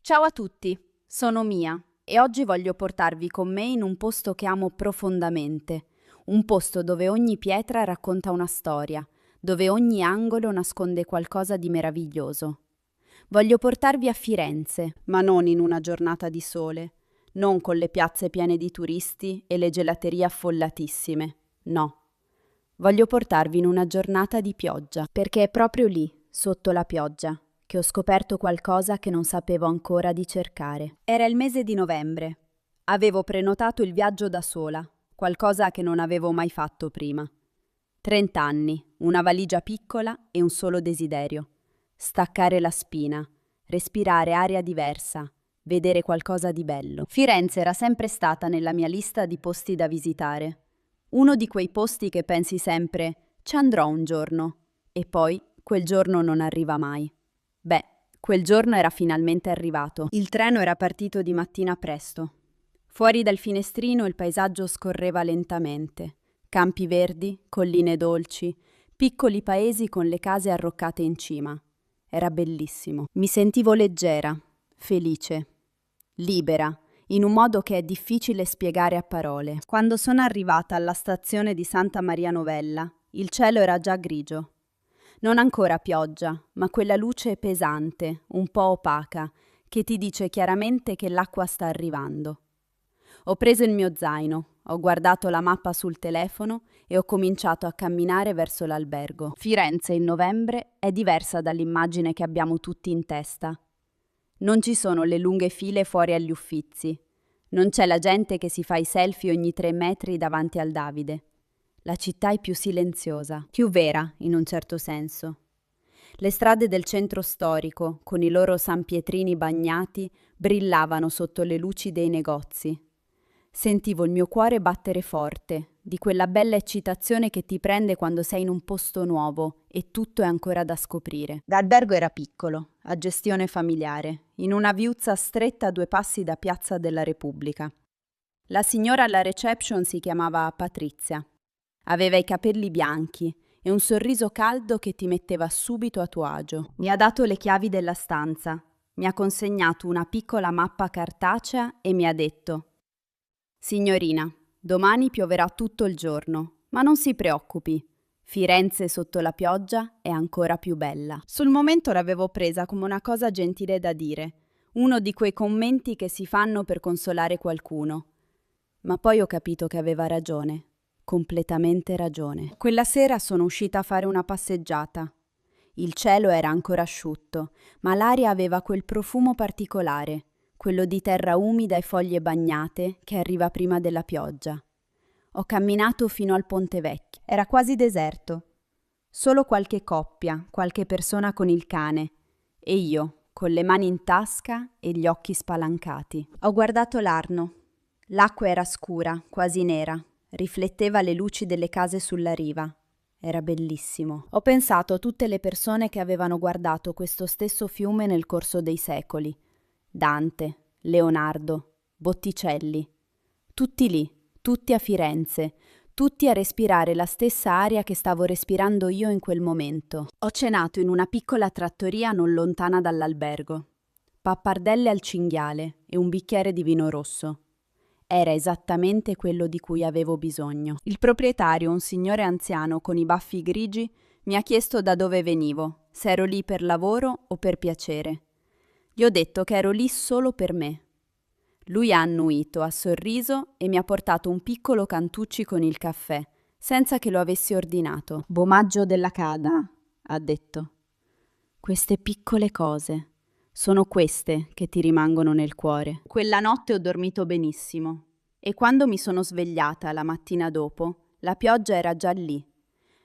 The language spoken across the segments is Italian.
Ciao a tutti, sono Mia e oggi voglio portarvi con me in un posto che amo profondamente, un posto dove ogni pietra racconta una storia, dove ogni angolo nasconde qualcosa di meraviglioso. Voglio portarvi a Firenze, ma non in una giornata di sole, non con le piazze piene di turisti e le gelaterie affollatissime, no. Voglio portarvi in una giornata di pioggia, perché è proprio lì, sotto la pioggia, che ho scoperto qualcosa che non sapevo ancora di cercare. Era il mese di novembre. Avevo prenotato il viaggio da sola, qualcosa che non avevo mai fatto prima. 30 anni, una valigia piccola e un solo desiderio: staccare la spina, respirare aria diversa, vedere qualcosa di bello. Firenze era sempre stata nella mia lista di posti da visitare. Uno di quei posti che pensi sempre, ci andrò un giorno, e poi quel giorno non arriva mai. Beh, quel giorno era finalmente arrivato. Il treno era partito di mattina presto. Fuori dal finestrino il paesaggio scorreva lentamente. Campi verdi, colline dolci, piccoli paesi con le case arroccate in cima. Era bellissimo. Mi sentivo leggera, felice, libera, in un modo che è difficile spiegare a parole. Quando sono arrivata alla stazione di Santa Maria Novella, il cielo era già grigio. Non ancora pioggia, ma quella luce pesante, un po' opaca, che ti dice chiaramente che l'acqua sta arrivando. Ho preso il mio zaino, ho guardato la mappa sul telefono e ho cominciato a camminare verso l'albergo. Firenze in novembre è diversa dall'immagine che abbiamo tutti in testa. Non ci sono le lunghe file fuori agli Uffizi. Non c'è la gente che si fa i selfie ogni 3 metri davanti al Davide. La città è più silenziosa, più vera in un certo senso. Le strade del centro storico, con i loro sanpietrini bagnati, brillavano sotto le luci dei negozi. Sentivo il mio cuore battere forte, di quella bella eccitazione che ti prende quando sei in un posto nuovo e tutto è ancora da scoprire. L'albergo era piccolo, a gestione familiare, in una viuzza stretta a 2 passi da Piazza della Repubblica. La signora alla reception si chiamava Patrizia. Aveva i capelli bianchi e un sorriso caldo che ti metteva subito a tuo agio. Mi ha dato le chiavi della stanza, mi ha consegnato una piccola mappa cartacea e mi ha detto: «Signorina, domani pioverà tutto il giorno, ma non si preoccupi. Firenze sotto la pioggia è ancora più bella». Sul momento l'avevo presa come una cosa gentile da dire, uno di quei commenti che si fanno per consolare qualcuno. Ma poi ho capito che aveva ragione. Completamente ragione. Quella sera sono uscita a fare una passeggiata. Il cielo era ancora asciutto, ma l'aria aveva quel profumo particolare, quello di terra umida e foglie bagnate che arriva prima della pioggia. Ho camminato fino al Ponte Vecchio. Era quasi deserto. Solo qualche coppia, qualche persona con il cane e io, con le mani in tasca e gli occhi spalancati. Ho guardato l'Arno. L'acqua era scura, quasi nera. Rifletteva le luci delle case sulla riva. Era bellissimo. Ho pensato a tutte le persone che avevano guardato questo stesso fiume nel corso dei secoli. Dante, Leonardo, Botticelli. Tutti lì, tutti a Firenze, tutti a respirare la stessa aria che stavo respirando io in quel momento. Ho cenato in una piccola trattoria non lontana dall'albergo. Pappardelle al cinghiale e un bicchiere di vino rosso. Era esattamente quello di cui avevo bisogno. Il proprietario, un signore anziano con i baffi grigi, mi ha chiesto da dove venivo, se ero lì per lavoro o per piacere. Gli ho detto che ero lì solo per me. Lui ha annuito, ha sorriso e mi ha portato un piccolo cantucci con il caffè, senza che lo avessi ordinato. «Bomaggio della Cada», ha detto. Queste piccole cose. Sono queste che ti rimangono nel cuore. Quella notte ho dormito benissimo e quando mi sono svegliata la mattina dopo, la pioggia era già lì.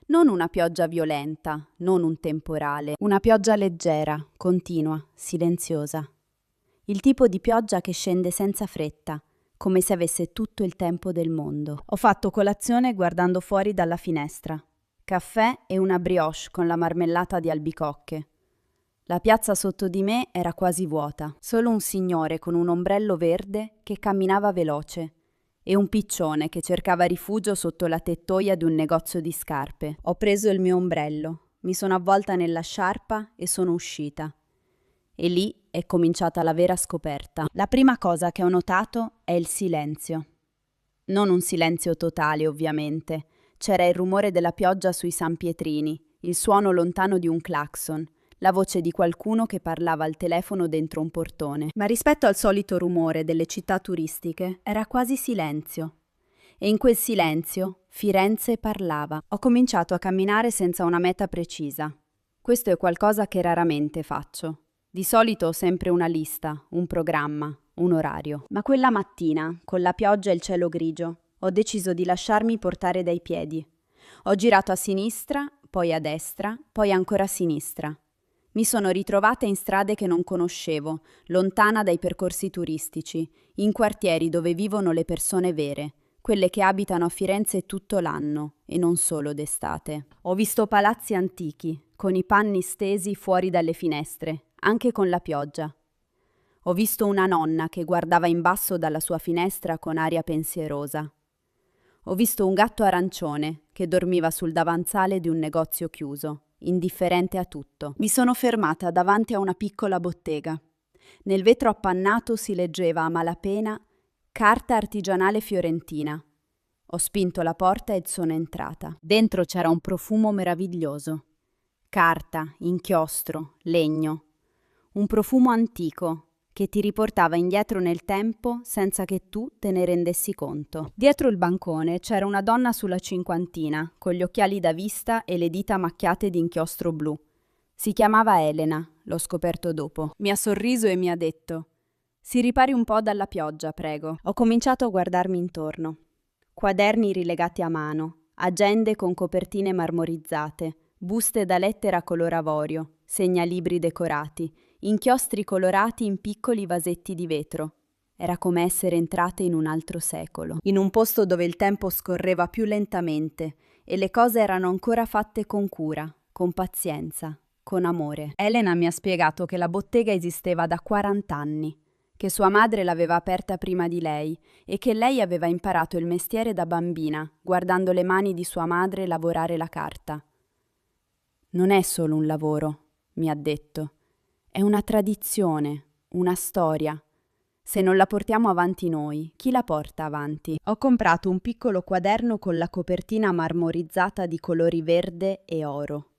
Non una pioggia violenta, non un temporale, una pioggia leggera, continua, silenziosa. Il tipo di pioggia che scende senza fretta, come se avesse tutto il tempo del mondo. Ho fatto colazione guardando fuori dalla finestra. Caffè e una brioche con la marmellata di albicocche. La piazza sotto di me era quasi vuota, solo un signore con un ombrello verde che camminava veloce e un piccione che cercava rifugio sotto la tettoia di un negozio di scarpe. Ho preso il mio ombrello, mi sono avvolta nella sciarpa e sono uscita. E lì, è cominciata la vera scoperta. La prima cosa che ho notato è il silenzio. Non un silenzio totale, ovviamente. C'era il rumore della pioggia sui San Pietrini, il suono lontano di un clacson, la voce di qualcuno che parlava al telefono dentro un portone. Ma rispetto al solito rumore delle città turistiche, era quasi silenzio. E in quel silenzio Firenze parlava. Ho cominciato a camminare senza una meta precisa. Questo è qualcosa che raramente faccio. Di solito ho sempre una lista, un programma, un orario. Ma quella mattina, con la pioggia e il cielo grigio, ho deciso di lasciarmi portare dai piedi. Ho girato a sinistra, poi a destra, poi ancora a sinistra. Mi sono ritrovata in strade che non conoscevo, lontana dai percorsi turistici, in quartieri dove vivono le persone vere, quelle che abitano a Firenze tutto l'anno e non solo d'estate. Ho visto palazzi antichi, con i panni stesi fuori dalle finestre, anche con la pioggia. Ho visto una nonna che guardava in basso dalla sua finestra con aria pensierosa. Ho visto un gatto arancione che dormiva sul davanzale di un negozio chiuso, indifferente a tutto. Mi sono fermata davanti a una piccola bottega. Nel vetro appannato si leggeva a malapena «Carta artigianale fiorentina». Ho spinto la porta e sono entrata. Dentro c'era un profumo meraviglioso. Carta, inchiostro, legno. Un profumo antico che ti riportava indietro nel tempo senza che tu te ne rendessi conto. Dietro il bancone c'era una donna sulla cinquantina, con gli occhiali da vista e le dita macchiate di inchiostro blu. Si chiamava Elena, l'ho scoperto dopo. Mi ha sorriso e mi ha detto: «Si ripari un po' dalla pioggia, prego». Ho cominciato a guardarmi intorno. Quaderni rilegati a mano, agende con copertine marmorizzate, buste da lettera color avorio, segnalibri decorati, inchiostri colorati in piccoli vasetti di vetro. Era come essere entrate in un altro secolo, in un posto dove il tempo scorreva più lentamente e le cose erano ancora fatte con cura, con pazienza, con amore. Elena mi ha spiegato che la bottega esisteva da 40 anni, che sua madre l'aveva aperta prima di lei e che lei aveva imparato il mestiere da bambina, guardando le mani di sua madre lavorare la carta. «Non è solo un lavoro», mi ha detto. «È una tradizione, una storia. Se non la portiamo avanti noi, chi la porta avanti?» Ho comprato un piccolo quaderno con la copertina marmorizzata di colori verde e oro.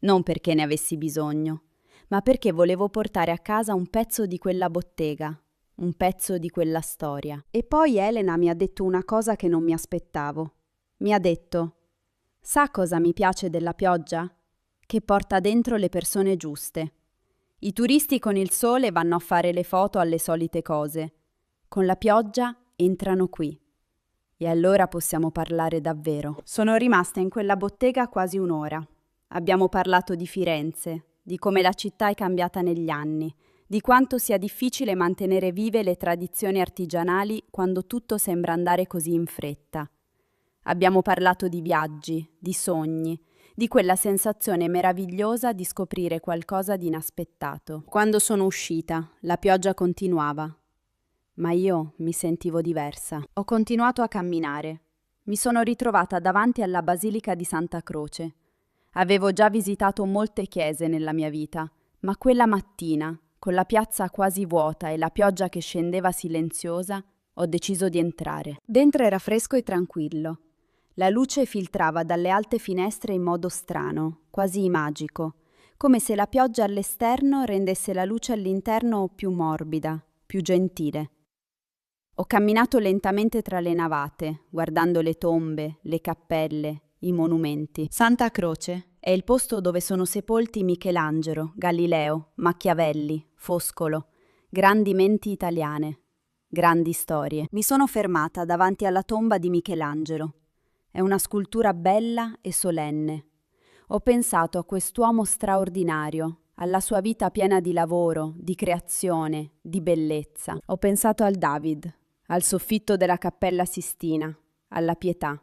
Non perché ne avessi bisogno, ma perché volevo portare a casa un pezzo di quella bottega, un pezzo di quella storia. E poi Elena mi ha detto una cosa che non mi aspettavo. Mi ha detto: «Sa cosa mi piace della pioggia? Che porta dentro le persone giuste. I turisti con il sole vanno a fare le foto alle solite cose. Con la pioggia entrano qui. E allora possiamo parlare davvero». Sono rimasta in quella bottega quasi un'ora. Abbiamo parlato di Firenze, di come la città è cambiata negli anni, di quanto sia difficile mantenere vive le tradizioni artigianali quando tutto sembra andare così in fretta. Abbiamo parlato di viaggi, di sogni, di quella sensazione meravigliosa di scoprire qualcosa di inaspettato. Quando sono uscita, la pioggia continuava, ma io mi sentivo diversa. Ho continuato a camminare. Mi sono ritrovata davanti alla Basilica di Santa Croce. Avevo già visitato molte chiese nella mia vita, ma quella mattina, con la piazza quasi vuota e la pioggia che scendeva silenziosa, ho deciso di entrare. Dentro era fresco e tranquillo. La luce filtrava dalle alte finestre in modo strano, quasi magico, come se la pioggia all'esterno rendesse la luce all'interno più morbida, più gentile. Ho camminato lentamente tra le navate, guardando le tombe, le cappelle, i monumenti. Santa Croce è il posto dove sono sepolti Michelangelo, Galileo, Machiavelli, Foscolo, grandi menti italiane, grandi storie. Mi sono fermata davanti alla tomba di Michelangelo. È una scultura bella e solenne. Ho pensato a quest'uomo straordinario, alla sua vita piena di lavoro, di creazione, di bellezza. Ho pensato al David, al soffitto della Cappella Sistina, alla Pietà.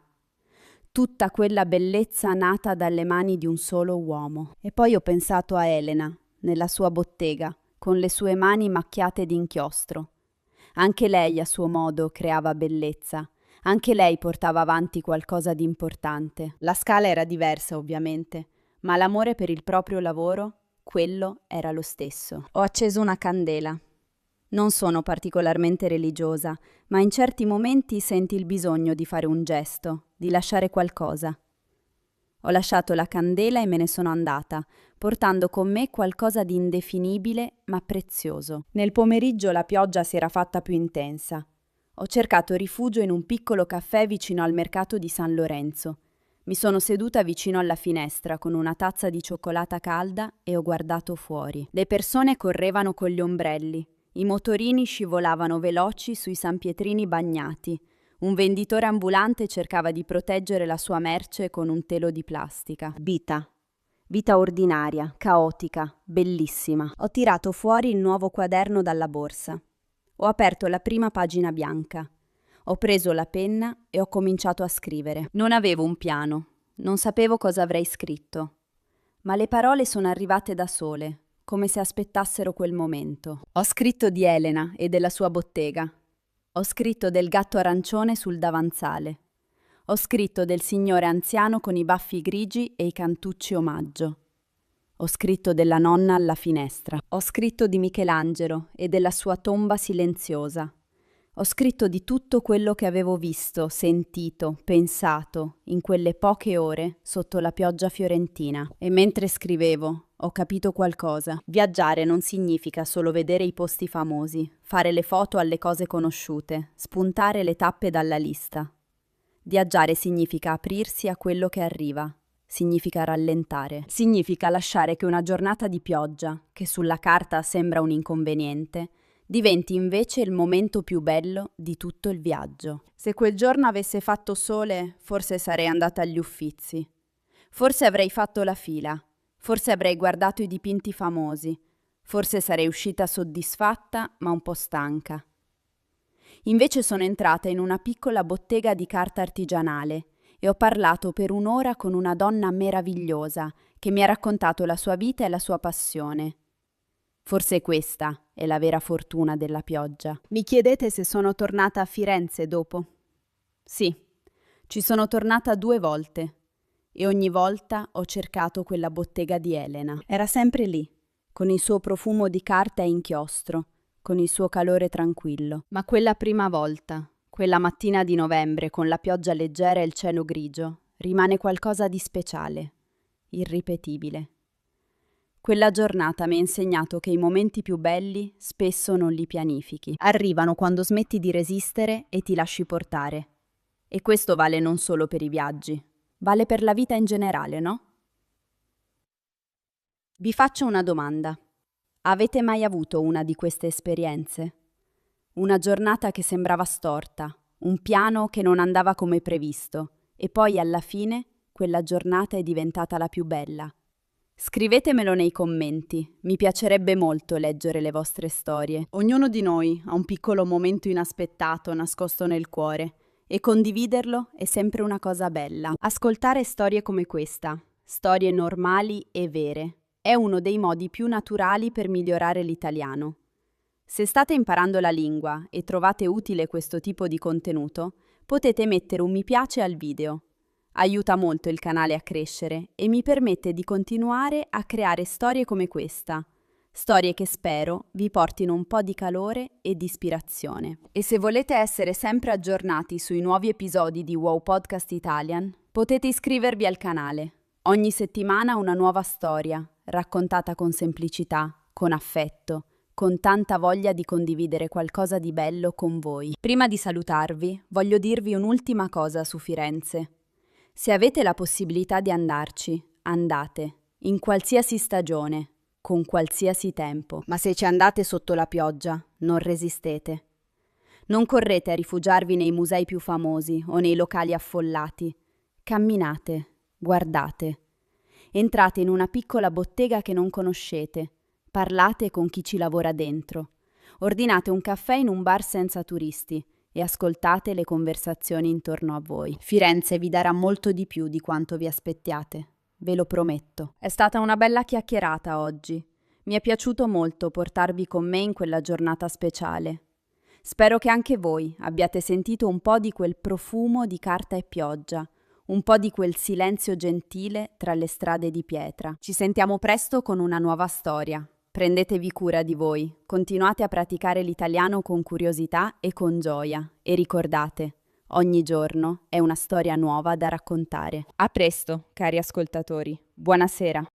Tutta quella bellezza nata dalle mani di un solo uomo. E poi ho pensato a Elena, nella sua bottega, con le sue mani macchiate di inchiostro. Anche lei a suo modo creava bellezza. Anche lei portava avanti qualcosa di importante. La scala era diversa, ovviamente, ma l'amore per il proprio lavoro quello era lo stesso. Ho acceso una candela. Non sono particolarmente religiosa, ma in certi momenti senti il bisogno di fare un gesto, di lasciare qualcosa. Ho lasciato la candela e me ne sono andata, portando con me qualcosa di indefinibile ma prezioso. Nel pomeriggio la pioggia si era fatta più intensa. Ho cercato rifugio in un piccolo caffè vicino al mercato di San Lorenzo. Mi sono seduta vicino alla finestra con una tazza di cioccolata calda e ho guardato fuori. Le persone correvano con gli ombrelli. I motorini scivolavano veloci sui sanpietrini bagnati. Un venditore ambulante cercava di proteggere la sua merce con un telo di plastica. Vita ordinaria, caotica, bellissima. Ho tirato fuori il nuovo quaderno dalla borsa. Ho aperto la prima pagina bianca. Ho preso la penna e ho cominciato a scrivere. Non avevo un piano, non sapevo cosa avrei scritto, ma le parole sono arrivate da sole, come se aspettassero quel momento. Ho scritto di Elena e della sua bottega. Ho scritto del gatto arancione sul davanzale. Ho scritto del signore anziano con i baffi grigi e i cantucci omaggio. Ho scritto della nonna alla finestra. Ho scritto di Michelangelo e della sua tomba silenziosa. Ho scritto di tutto quello che avevo visto, sentito, pensato in quelle poche ore sotto la pioggia fiorentina. E mentre scrivevo, ho capito qualcosa. Viaggiare non significa solo vedere i posti famosi, fare le foto alle cose conosciute, spuntare le tappe dalla lista. Viaggiare significa aprirsi a quello che arriva. Significa rallentare. Significa lasciare che una giornata di pioggia, che sulla carta sembra un inconveniente, diventi invece il momento più bello di tutto il viaggio. Se quel giorno avesse fatto sole, forse sarei andata agli Uffizi. Forse avrei fatto la fila. Forse avrei guardato i dipinti famosi. Forse sarei uscita soddisfatta, ma un po' stanca. Invece sono entrata in una piccola bottega di carta artigianale e ho parlato per un'ora con una donna meravigliosa che mi ha raccontato la sua vita e la sua passione. Forse questa è la vera fortuna della pioggia. Mi chiedete se sono tornata a Firenze dopo? Sì, ci sono tornata 2 volte e ogni volta ho cercato quella bottega di Elena. Era sempre lì, con il suo profumo di carta e inchiostro, con il suo calore tranquillo. Ma quella prima volta, quella mattina di novembre con la pioggia leggera e il cielo grigio, rimane qualcosa di speciale, irripetibile. Quella giornata mi ha insegnato che i momenti più belli spesso non li pianifichi. Arrivano quando smetti di resistere e ti lasci portare. E questo vale non solo per i viaggi, vale per la vita in generale, no? Vi faccio una domanda. Avete mai avuto una di queste esperienze? Una giornata che sembrava storta, un piano che non andava come previsto, e poi alla fine quella giornata è diventata la più bella. Scrivetemelo nei commenti, mi piacerebbe molto leggere le vostre storie. Ognuno di noi ha un piccolo momento inaspettato nascosto nel cuore e condividerlo è sempre una cosa bella. Ascoltare storie come questa, storie normali e vere, è uno dei modi più naturali per migliorare l'italiano. Se state imparando la lingua e trovate utile questo tipo di contenuto, potete mettere un mi piace al video. Aiuta molto il canale a crescere e mi permette di continuare a creare storie come questa. Storie che spero vi portino un po' di calore e di ispirazione. E se volete essere sempre aggiornati sui nuovi episodi di Wow Podcast Italian, potete iscrivervi al canale. Ogni settimana una nuova storia, raccontata con semplicità, con affetto, con tanta voglia di condividere qualcosa di bello con voi. Prima di salutarvi, voglio dirvi un'ultima cosa su Firenze. Se avete la possibilità di andarci, andate, in qualsiasi stagione, con qualsiasi tempo. Ma se ci andate sotto la pioggia, non resistete. Non correte a rifugiarvi nei musei più famosi o nei locali affollati. Camminate, guardate. Entrate in una piccola bottega che non conoscete. Parlate con chi ci lavora dentro. Ordinate un caffè in un bar senza turisti e ascoltate le conversazioni intorno a voi. Firenze vi darà molto di più di quanto vi aspettiate, ve lo prometto. È stata una bella chiacchierata oggi. Mi è piaciuto molto portarvi con me in quella giornata speciale. Spero che anche voi abbiate sentito un po' di quel profumo di carta e pioggia, un po' di quel silenzio gentile tra le strade di pietra. Ci sentiamo presto con una nuova storia. Prendetevi cura di voi, continuate a praticare l'italiano con curiosità e con gioia e ricordate, ogni giorno è una storia nuova da raccontare. A presto, cari ascoltatori. Buonasera.